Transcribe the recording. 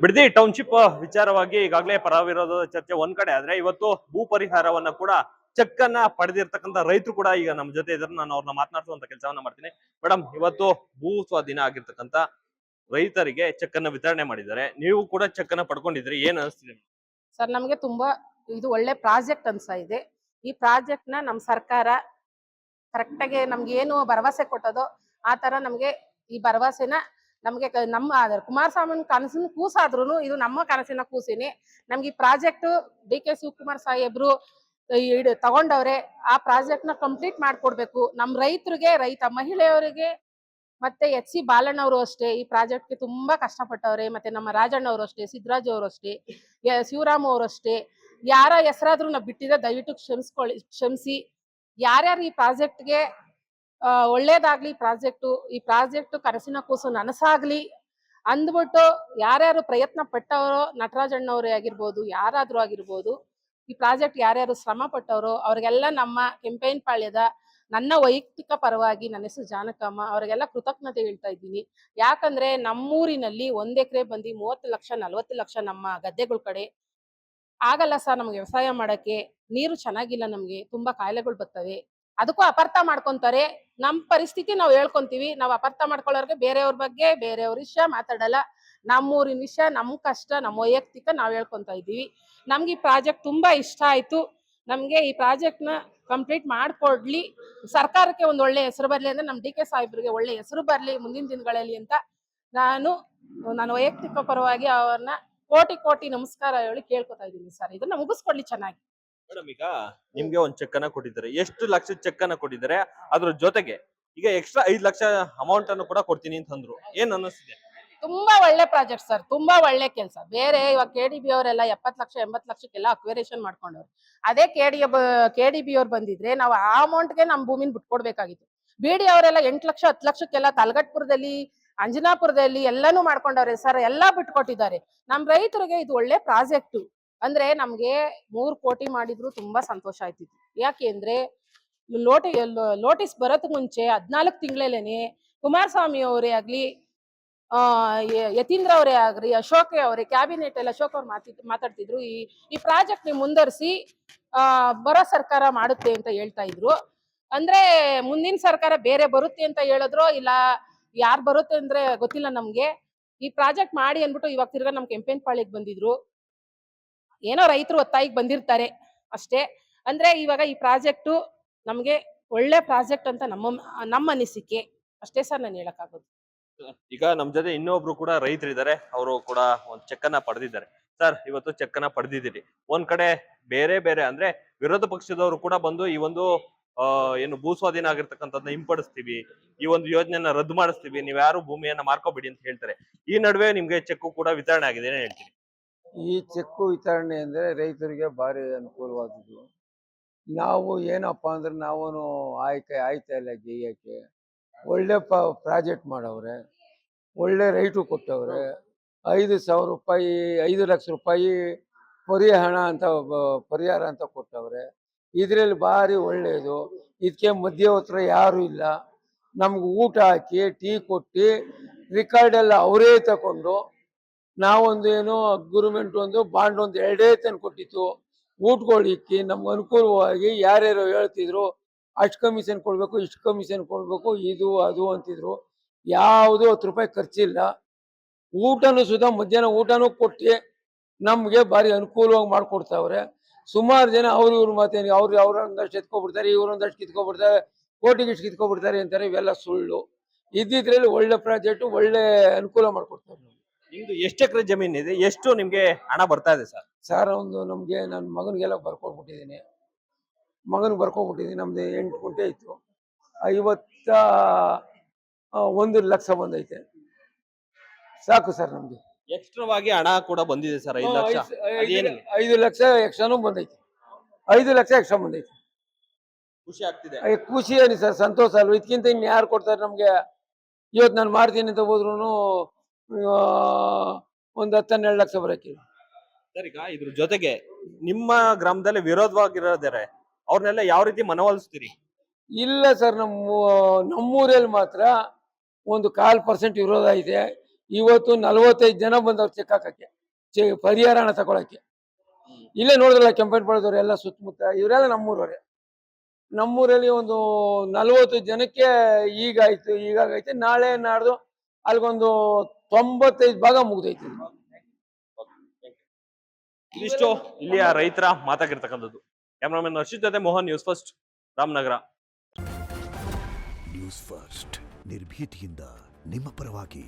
Bidadi township ವಿಚಾರವಾಗಿ ಈಗಾಗಲೇ ಪರ ವಿರೋಧದ ಚರ್ಚೆ ಒಂದ್ ಕಡೆ ಆದ್ರೆ ಇವತ್ತು ಭೂ ಪರಿಹಾರವನ್ನ ಕೂಡ ಚೆಕ್ ಅನ್ನ ಪಡೆದಿರ್ತಕ್ಕಂಥ ರೈತರು ಕೂಡ ಈಗ ನಮ್ಮ ಜೊತೆ ಇದ್ದಾರೆ. ನಾನು ಅವ್ರನ್ನ ಮಾತನಾಡಿಸುವಂತ ಕೆಲಸವನ್ನ ಮಾಡ್ತೀನಿ. ಮೇಡಮ್, ಇವತ್ತು ಭೂ ಸ್ವಾಧೀನ ಆಗಿರ್ತಕ್ಕಂಥ ರೈತರಿಗೆ ಚೆಕ್ ಅನ್ನ ವಿತರಣೆ ಮಾಡಿದ್ದಾರೆ. ನೀವು ಕೂಡ ಚೆಕ್ ಅನ್ನ ಪಡ್ಕೊಂಡಿದ್ರಿ, ಏನ್ ಅನಿಸ್ತಿದೆ? ಸರ್, ನಮಗೆ ತುಂಬಾ ಇದು ಒಳ್ಳೆ ಪ್ರಾಜೆಕ್ಟ್ ಅನ್ಸ್ತಾ ಇದೆ. ಈ ಪ್ರಾಜೆಕ್ಟ್ ನ ನಮ್ಮ ಸರ್ಕಾರ ಕರೆಕ್ಟ್ ಆಗಿ ನಮ್ಗೆ ಏನು ಭರವಸೆ ಕೊಟ್ಟದೋ ಆ ತರ ನಮ್ಗೆ ಈ ಭರವಸೆನ ನಮ್ಗೆ ನಮ್ಮ ಕುಮಾರಸ್ವಾಮಿ ಕನಸಿನ ಕೂಸಾದ್ರೂ ಇದು ನಮ್ಮ ಕನಸಿನ ಕೂಸಿನಿ. ನಮ್ಗೆ ಈ ಪ್ರಾಜೆಕ್ಟ್ ಡಿ.ಕೆ. ಶಿವಕುಮಾರ್ ಸಾಹೇಬ್ರು ತಗೊಂಡವ್ರೆ. ಆ ಪ್ರಾಜೆಕ್ಟ್ ನ ಕಂಪ್ಲೀಟ್ ಮಾಡ್ಕೊಡ್ಬೇಕು ನಮ್ಮ ರೈತರಿಗೆ, ರೈತ ಮಹಿಳೆಯರಿಗೆ. ಮತ್ತೆ ಎಚ್.ಸಿ. ಬಾಲಣ್ಣವರು ಅಷ್ಟೇ ಈ ಪ್ರಾಜೆಕ್ಟ್ ಗೆ ತುಂಬಾ ಕಷ್ಟಪಟ್ಟವ್ರೆ. ಮತ್ತೆ ನಮ್ಮ ರಾಜಣ್ಣ ಅವರು ಅಷ್ಟೇ, ಸಿದ್ದರಾಜು ಅವರು ಅಷ್ಟೇ, ಶಿವರಾಮ್ ಅವರು ಅಷ್ಟೇ. ಯಾರ ಹೆಸರಾದ್ರೂ ನಾವು ಬಿಟ್ಟಿದ್ರೆ ದಯವಿಟ್ಟು ಕ್ಷಮಿಸಿ. ಯಾರ್ಯಾರು ಈ ಪ್ರಾಜೆಕ್ಟ್ಗೆ ಒಳ್ಳೇದಾಗ್ಲಿ, ಈ ಪ್ರಾಜೆಕ್ಟ್ ಕನಸಿನ ಕೂಸು ನನಸಾಗ್ಲಿ ಅಂದ್ಬಿಟ್ಟು ಯಾರ್ಯಾರು ಪ್ರಯತ್ನ ಪಟ್ಟವರೋ, ನಟರಾಜಣ್ಣವರೇ ಆಗಿರ್ಬೋದು, ಯಾರಾದ್ರೂ ಆಗಿರ್ಬೋದು, ಈ ಪ್ರಾಜೆಕ್ಟ್ ಯಾರ್ಯಾರು ಶ್ರಮ ಪಟ್ಟವರೋ ಅವ್ರಿಗೆಲ್ಲ ನಮ್ಮ ಕೆಂಪೇನ್ ಪಾಳ್ಯದ ನನ್ನ ವೈಯಕ್ತಿಕ ಪರವಾಗಿ, ನನ್ನ ಹೆಸರು ಜಾನಕಮ್ಮ, ಅವರಿಗೆಲ್ಲ ಕೃತಜ್ಞತೆ ಹೇಳ್ತಾ ಇದ್ದೀನಿ. ಯಾಕಂದ್ರೆ ನಮ್ಮೂರಿನಲ್ಲಿ 1 ಎಕರೆ ಬಂದು 30 ಲಕ್ಷ 40 ಲಕ್ಷ ನಮ್ಮ ಗದ್ದೆಗಳ ಕಡೆ ಆಗಲ್ಲ ಸರ್. ನಮ್ಗೆ ವ್ಯವಸಾಯ ಮಾಡಕ್ಕೆ ನೀರು ಚೆನ್ನಾಗಿಲ್ಲ, ನಮ್ಗೆ ತುಂಬಾ ಕಾಯಿಲೆಗಳು ಬರ್ತವೆ. ಅದಕ್ಕೂ ಅಪಾರ್ಥ ಮಾಡ್ಕೊಂತಾರೆ. ನಮ್ ಪರಿಸ್ಥಿತಿ ನಾವು ಹೇಳ್ಕೊಂತೀವಿ. ನಾವು ಅಪಾರ್ಥ ಮಾಡ್ಕೊಳ್ಳೋರ್ಗೆ ಬೇರೆಯವ್ರ ಬಗ್ಗೆ ಬೇರೆಯವ್ರ ವಿಷಯ ಮಾತಾಡಲ್ಲ. ನಮ್ಮೂರಿನ ವಿಷಯ, ನಮ್ ಕಷ್ಟ, ನಮ್ಮ ವೈಯಕ್ತಿಕ ನಾವ್ ಹೇಳ್ಕೊಂತ ಇದೀವಿ. ನಮ್ಗೆ ಈ ಪ್ರಾಜೆಕ್ಟ್ ತುಂಬಾ ಇಷ್ಟ ಆಯ್ತು. ನಮ್ಗೆ ಈ ಪ್ರಾಜೆಕ್ಟ್ ನ ಕಂಪ್ಲೀಟ್ ಮಾಡ್ಕೊಡ್ಲಿ, ಸರ್ಕಾರಕ್ಕೆ ಒಂದ್ ಒಳ್ಳೆ ಹೆಸರು ಬರ್ಲಿ ಅಂದ್ರೆ ನಮ್ ಡಿ.ಕೆ. ಸಾಹೇಬ್ರಿಗೆ ಒಳ್ಳೆ ಹೆಸರು ಬರ್ಲಿ ಮುಂದಿನ ದಿನಗಳಲ್ಲಿ ಅಂತ ನನ್ನ ವೈಯಕ್ತಿಕ ಪರವಾಗಿ ಅವ್ರನ್ನ ಕೋಟಿ ಕೋಟಿ ನಮಸ್ಕಾರ ಹೇಳಿ ಕೇಳ್ಕೊತಾ ಇದೀನಿ ಸರ್. ಇದನ್ನ ಮುಗಿಸ್ಕೊಡ್ಲಿ ಚೆನ್ನಾಗಿ. ಮೇಡಮ್, ಈಗ ನಿಮ್ಗೆ ಒಂದ್ ಚೆಕ್ ಅನ್ನ ಕೊಟ್ಟಿದ್ದಾರೆ. ಎಷ್ಟು ಲಕ್ಷ ಚೆಕ್ ಅನ್ನ ಕೊಟ್ಟಿದ್ದಾರೆ? ಅದ್ರ ಜೊತೆಗೆ ಈಗ ಎಕ್ಸ್ಟ್ರಾ 5 ಲಕ್ಷ ಅಮೌಂಟ್ ಅನ್ನು ಕೂಡ ಕೊಡ್ತೀನಿ ಅಂತ ಅಂದ್ರು. ಏನ್ ಅನ್ನಿಸ್ತಿದೆ? ತುಂಬಾ ಒಳ್ಳೆ ಪ್ರಾಜೆಕ್ಟ್ ಸರ್, ತುಂಬಾ ಒಳ್ಳೆ ಕೆಲಸ. ಬೇರೆ ಇವಾಗ KDB ಅವರೆಲ್ಲ 70 ಲಕ್ಷ 80 ಲಕ್ಷಕ್ಕೆಲ್ಲ ಅಕ್ವೇರೇಷನ್ ಮಾಡ್ಕೊಂಡವ್ರು. ಅದೇ KDB ಅವ್ರು ಬಂದಿದ್ರೆ ನಾವು ಆ ಅಮೌಂಟ್ಗೆ ನಮ್ ಭೂಮಿನ ಬಿಟ್ಕೊಡ್ಬೇಕಾಗಿತ್ತು. BD ಅವರೆಲ್ಲ 8 ಲಕ್ಷ 10 ಲಕ್ಷಕ್ಕೆಲ್ಲ ತಲಗಟ್ಪುರದಲ್ಲಿ, ಅಂಜನಾಪುರದಲ್ಲಿ ಎಲ್ಲಾನು ಮಾಡ್ಕೊಂಡವ್ರೆ ಸರ್. ಎಲ್ಲಾ ಬಿಟ್ಕೊಟ್ಟಿದ್ದಾರೆ. ನಮ್ ರೈತರಿಗೆ ಇದು ಒಳ್ಳೆ ಪ್ರಾಜೆಕ್ಟ್. ಅಂದ್ರೆ ನಮ್ಗೆ 3 ಕೋಟಿ ಮಾಡಿದ್ರು ತುಂಬಾ ಸಂತೋಷ ಆಯ್ತಿತ್ತು. ಯಾಕೆ ಅಂದ್ರೆ ನೋಟಿಸ್ ಬರೋದ್ ಮುಂಚೆ 14 ತಿಂಗಳಲ್ಲೇನೆ ಕುಮಾರಸ್ವಾಮಿ ಅವರೇ ಆಗ್ಲಿ, ಯತೀಂದ್ರ ಅವರೇ ಆಗ್ರಿ, ಅಶೋಕ್ ಅವರೇ, ಕ್ಯಾಬಿನೆಟ್ ಎಲ್ಲ ಅಶೋಕ್ ಅವ್ರು ಮಾತಾಡ್ತಿದ್ರು, ಈ ಪ್ರಾಜೆಕ್ಟ್ ని ಮುಂದರ್ಸಿ ಬರೋ ಸರ್ಕಾರ ಮಾಡುತ್ತೆ ಅಂತ ಹೇಳ್ತಾ ಇದ್ರು. ಅಂದ್ರೆ ಮುಂದಿನ ಸರ್ಕಾರ ಬೇರೆ ಬರುತ್ತೆ ಅಂತ ಹೇಳಿದ್ರು, ಇಲ್ಲ ಯಾರು ಬರುತ್ತೆ ಅಂದ್ರೆ ಗೊತ್ತಿಲ್ಲ ನಮ್ಗೆ. ಈ ಪ್ರಾಜೆಕ್ಟ್ ಮಾಡಿ ಅನ್ಬಿಟ್ಟು ಇವಾಗ ತಿರ್ಗಾ ನಮ್ ಕೆಂಪೇನ್ ಪಾಳ್ಯಕ್ಕೆ ಬಂದಿದ್ರು. ಏನೋ ರೈತರು ಒತ್ತಾಯಿಗೆ ಬಂದಿರ್ತಾರೆ ಅಷ್ಟೇ. ಅಂದ್ರೆ ಇವಾಗ ಈ ಪ್ರಾಜೆಕ್ಟ್ ನಮ್ಗೆ ಒಳ್ಳೆ ಪ್ರಾಜೆಕ್ಟ್ ಅಂತ ನಮ್ಮ ಅನಿಸಿಕೆ ಅಷ್ಟೇ ಸರ್ ನಾನು ಹೇಳಕ್ಕಾಗೋದು. ಈಗ ನಮ್ ಜೊತೆ ಇನ್ನೊಬ್ರು ಕೂಡ ರೈತರಿದ್ದಾರೆ. ಅವರು ಕೂಡ ಒಂದ್ ಚೆಕ್ ಅನ್ನ ಪಡೆದಿದ್ದಾರೆ. ಸರ್, ಇವತ್ತು ಚೆಕ್ ಅನ್ನ ಪಡೆದಿದ್ದೀರಿ. ಒಂದ್ ಕಡೆ ಬೇರೆ ಬೇರೆ ಅಂದ್ರೆ ವಿರೋಧ ಪಕ್ಷದವರು ಕೂಡ ಬಂದು ಈ ಒಂದು ಏನು ಭೂ ಸ್ವಾಧೀನ ಆಗಿರ್ತಕ್ಕಂಥದ್ದನ್ನ ಹಿಂಪಡಿಸ್ತೀವಿ, ಈ ಒಂದು ಯೋಜನೆಯನ್ನ ರದ್ದು ಮಾಡಿಸ್ತೀವಿ, ನೀವ್ ಯಾರು ಭೂಮಿಯನ್ನ ಮಾರ್ಕೋಬೇಡಿ ಅಂತ ಹೇಳ್ತಾರೆ. ಈ ನಡುವೆ ನಿಮ್ಗೆ ಚೆಕ್ ಕೂಡ ವಿತರಣೆ ಆಗಿದೆ, ಏನ್ ಹೇಳ್ತೀರಿ? ಈ ಚೆಕ್ಕು ವಿತರಣೆ ಅಂದರೆ ರೈತರಿಗೆ ಭಾರಿ ಅನುಕೂಲವಾದದ್ದು. ನಾವು ಏನಪ್ಪ ಅಂದ್ರೆ ನಾವು ಆಯ್ತಾ ಇಲ್ಲ ಜೈಯಕ್ಕೆ. ಒಳ್ಳೆ ಪ್ರಾಜೆಕ್ಟ್ ಮಾಡವ್ರೆ, ಒಳ್ಳೆ ರೈಟು ಕೊಟ್ಟವ್ರೆ. 5,000 ರೂಪಾಯಿ 5 ಲಕ್ಷ ರೂಪಾಯಿ ಪರಿಹಾರ ಅಂತ ಕೊಟ್ಟವ್ರೆ. ಇದರಲ್ಲಿ ಭಾರಿ ಒಳ್ಳೆಯದು. ಇದಕ್ಕೆ ಮಧ್ಯವರ್ತರ ಯಾರು ಇಲ್ಲ. ನಮ್ಗೆ ಊಟ ಹಾಕಿ ಟೀ ಕೊಟ್ಟು ರಿಕಾರ್ಡೆಲ್ಲ ಅವರೇ ತಗೊಂಡು, ನಾವೊಂದು ಏನೋ ಗೌರ್ಮೆಂಟ್ ಒಂದು ಬಾಂಡ್ ಒಂದು 2 ತಂದು ಕೊಟ್ಟಿತ್ತು. ಊಟಗಳಿಕ್ಕಿ ನಮ್ಗೆ ಅನುಕೂಲವಾಗಿ ಯಾರ್ಯಾರು ಹೇಳ್ತಿದ್ರು ಅಷ್ಟು ಕಮಿಷನ್ ಕೊಡಬೇಕು, ಇಷ್ಟು ಕಮಿಷನ್ ಕೊಡಬೇಕು, ಇದು ಅದು ಅಂತಿದ್ರು. ಯಾವುದು 10 ರೂಪಾಯಿ ಖರ್ಚಿಲ್ಲ. ಊಟನೂ ಸುಧಾ ಮಧ್ಯಾಹ್ನ ಊಟನೂ ಕೊಟ್ಟು ನಮಗೆ ಭಾರಿ ಅನುಕೂಲವಾಗಿ ಮಾಡಿಕೊಡ್ತಾವ್ರೆ. ಸುಮಾರು ಜನ ಇವ್ರು ಮಾತೇನು ಅವ್ರೊಂದಷ್ಟು ಎತ್ಕೊಬಿಡ್ತಾರೆ, ಇವ್ರೊಂದಷ್ಟು ಕಿತ್ಕೊಬಿಡ್ತಾರೆ, ಕೋಟಿಗಿಷ್ಟು ಕಿತ್ಕೊಬಿಡ್ತಾರೆ ಅಂತಾರೆ. ಇವೆಲ್ಲ ಸುಳ್ಳು. ಇದ್ದಿದ್ರಲ್ಲಿ ಒಳ್ಳೆ ಪ್ರಾಜೆಕ್ಟ್, ಒಳ್ಳೆ ಅನುಕೂಲ ಮಾಡಿಕೊಡ್ತಾರೆ. ನಿಮ್ದು ಎಷ್ಟು ಎಕರೆ ಜಮೀನ್ ಇದೆ? ಎಷ್ಟು ನಿಮ್ಗೆ ಹಣ ಬರ್ತಾ ಇದೆ ಸರ್? ಸರ್, ನಮ್ಗೆ ನನ್ನ ಮಗನಿಗೆಲ್ಲ ಬರ್ಕೊಟ್ಬಿಟ್ಟಿದ್ದೀನಿ. ನಮ್ದು 8 ಗುಂಟೆ ಇತ್ತು. 51 ಲಕ್ಷ ಬಂದೈತೆ. ಸಾಕು ಸರ್ ನಮ್ಗೆ. ಎಕ್ಸ್ಟ್ರಾವಾಗಿ ಹಣ ಕೂಡ ಬಂದಿದೆ ಸರ್, 5 ಲಕ್ಷ. 5 ಲಕ್ಷ ಎಕ್ಸ್ಟ್ರಾನು ಬಂದೈತೆ. 5 ಲಕ್ಷ ಎಕ್ಸ್ಟ್ರಾ ಬಂದೈತೆ. ಖುಷಿ ಆಗ್ತಿದೆ. ಖುಷಿ ಏನಿ ಸರ್, ಸಂತೋಷ ಅಲ್ವ. ಇದಕ್ಕಿಂತ ಇನ್ನು ಯಾರು ಕೊಡ್ತಾರೆ ನಮ್ಗೆ? ಇವತ್ತು ನಾನು ಮಾಡ್ತೀನಿ ಅಂತ ಹೋದ್ರು ಒಂದು 10-12 ಲಕ್ಷ ಬರಕ್ಕಿಲ್ಲ ಸರ್. ಈಗ ಇದ್ರ ಜೊತೆಗೆ ನಿಮ್ಮ ಗ್ರಾಮದಲ್ಲಿ ವಿರೋಧವಾಗಿರೋದಾರೆ, ಅವ್ರನ್ನೆಲ್ಲ ಯಾವ ರೀತಿ ಮನವೊಲಿಸ್ತೀರಿ? ಇಲ್ಲ ಸರ್, ನಮ್ಮೂರಲ್ಲಿ ಮಾತ್ರ ಒಂದು 1/4% ವಿರೋಧ ಇದೆ. ಇವತ್ತು 45 ಜನ ಬಂದವ್ರು ಚೆಕ್ ಹಾಕಕ್ಕೆ, ಪರಿಹಾರ ಹಣ ತಗೊಳಕ್ಕೆ. ಇಲ್ಲೇ ನೋಡಿದ್ರಲ್ಲ ಕೆಂಪೇಟೆದವ್ರು ಎಲ್ಲ ಸುತ್ತಮುತ್ತ ಇವರೆಲ್ಲ ನಮ್ಮೂರವ್ರೆ. ನಮ್ಮೂರಲ್ಲಿ ಒಂದು 40 ಜನಕ್ಕೆ ಈಗಾಗೈತೆ, ನಾಳೆ ನಾಡ್ದು ಅಲ್ಲಿಗೊಂದು 95 ಭಾಗ ಮುಗ್ದೈತೆ. ಇದಿಷ್ಟು ಇಲ್ಲಿಯ ರೈತರ ಮಾತಾಗಿರ್ತಕ್ಕಂಥದ್ದು. ಕ್ಯಾಮ್ರಾಮನ್ ಹರ್ಷಿತ್ ಜೊತೆ Mohan, news first, Ramanagara. News first ನಿರ್ಭೀತಿಯಿಂದ ನಿಮ್ಮ ಪರವಾಗಿ.